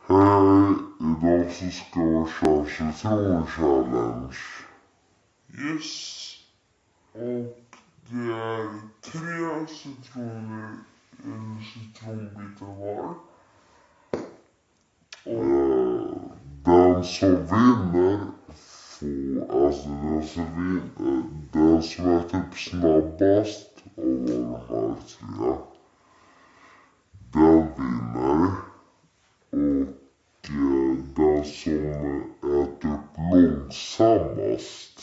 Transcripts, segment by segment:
Hej, idag så ska vi köra citron-challenge. Yes. Och det är 3 citroner, en citronbitar var. Och den som vinner får, alltså den som är typ snabbast av de här 3, den vinner. Och den som äter långsammast,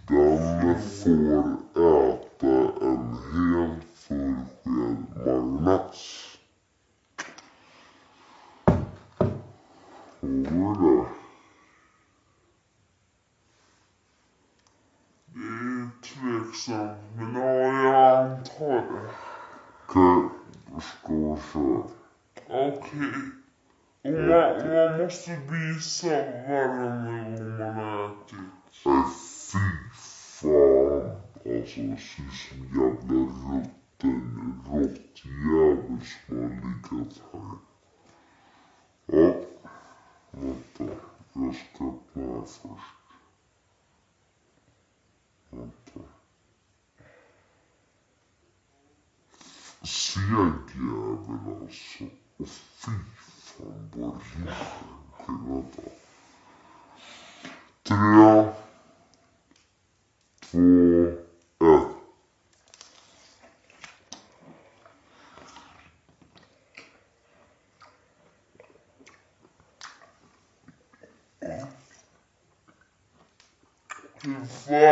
den får äta en hel full sked majonnäs. Hur det är tveksamt, men ja, jag antar det. Okej, då ska vi köra. Okej. Och man måste visa varje gång man har ätit. Fy fan. Alltså det ser som jävla råttjävel som har legat här. Ja, vänta. Jag ska öppna här först. Vänta. Segjävel alltså. Och fy fan vad rinner. Okej, vänta. 3, 2, 1. Fy fan.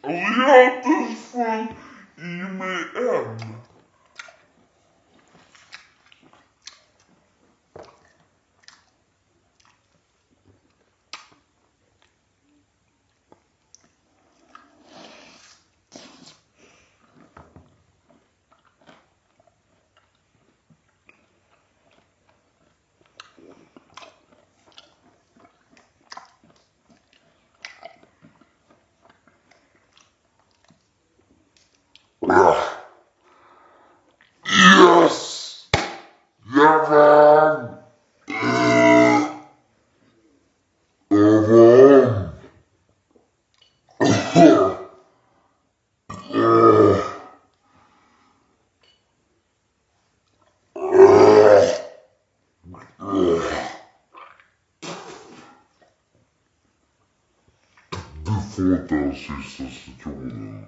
Och jag har inte ens fått i mig än. Yes! Jag vann! Jag vann! Du får den sista citronen.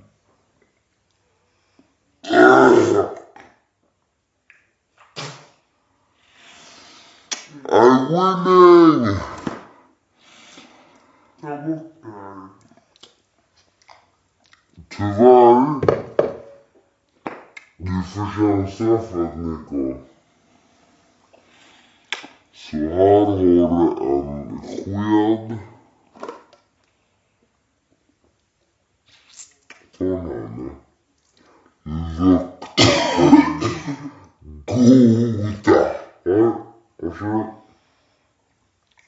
I'm winning! Ta bort det här. Tyvärr. Du får köra straffet, Nico. Så här har du en sked. Ta den här nu. Goda! Här, och så.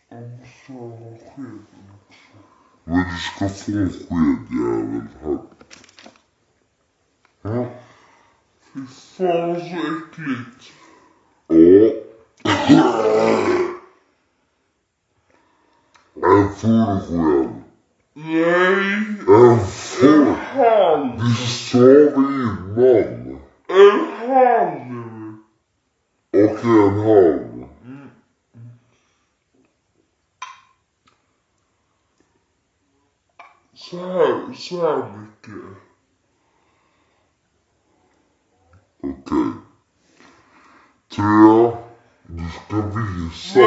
Och så har skeden också. Men du ska få en skedjävel här. Ja. Fy fan så äckligt. Ja. En full sked. Nej. En full. En halv. Det sa vi innan. En halv. Okej, en halv. Så här mycket. Okej. 3. Du ska visa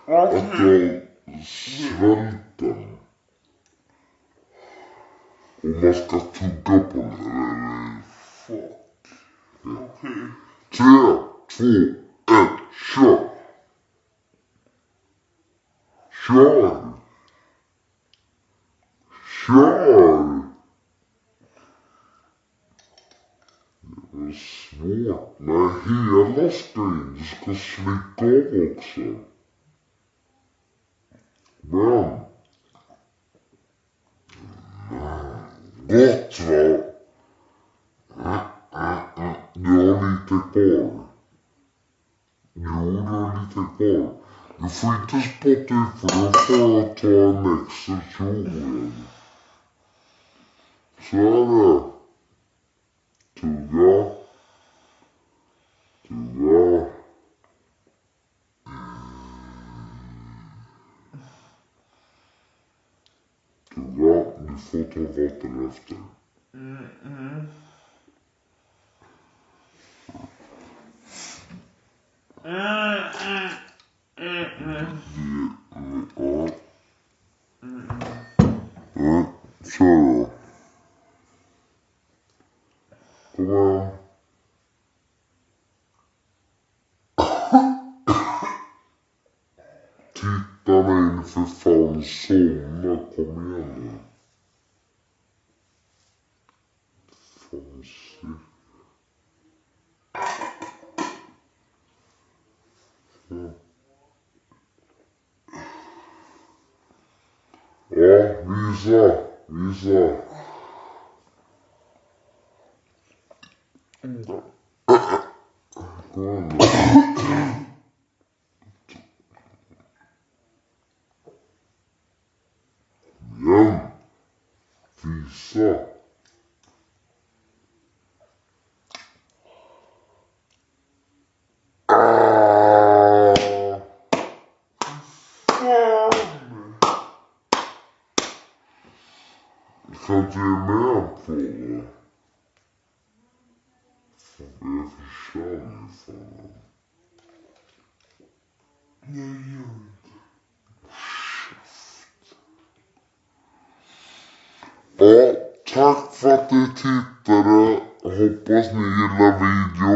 att du svälten. Och man ska tugga på den. Fuck. Okej. 3, 2, 1, kör! Kör! Kör! Det är svårt. Nej, hela ska in. Du ska slicka av också. Men. gott va? Du har lite kvar. Jo, du har lite kvar. Du får inte spotta ut för då får jag ta en extra tjoen. Så är det. Tugga. Tugga. Tugga. Du får ta vatten efter. Kör då. Kom igen. Titta mig för fan, somna. Kom igen nu. Fan shit. Ja, visa. Kom igen då. Igen. Visa. Kan du ge med på det? Fan, jag försöker fan. Jag gör inte. Ja, tack för att ni tittade. Hoppas ni gillar videon.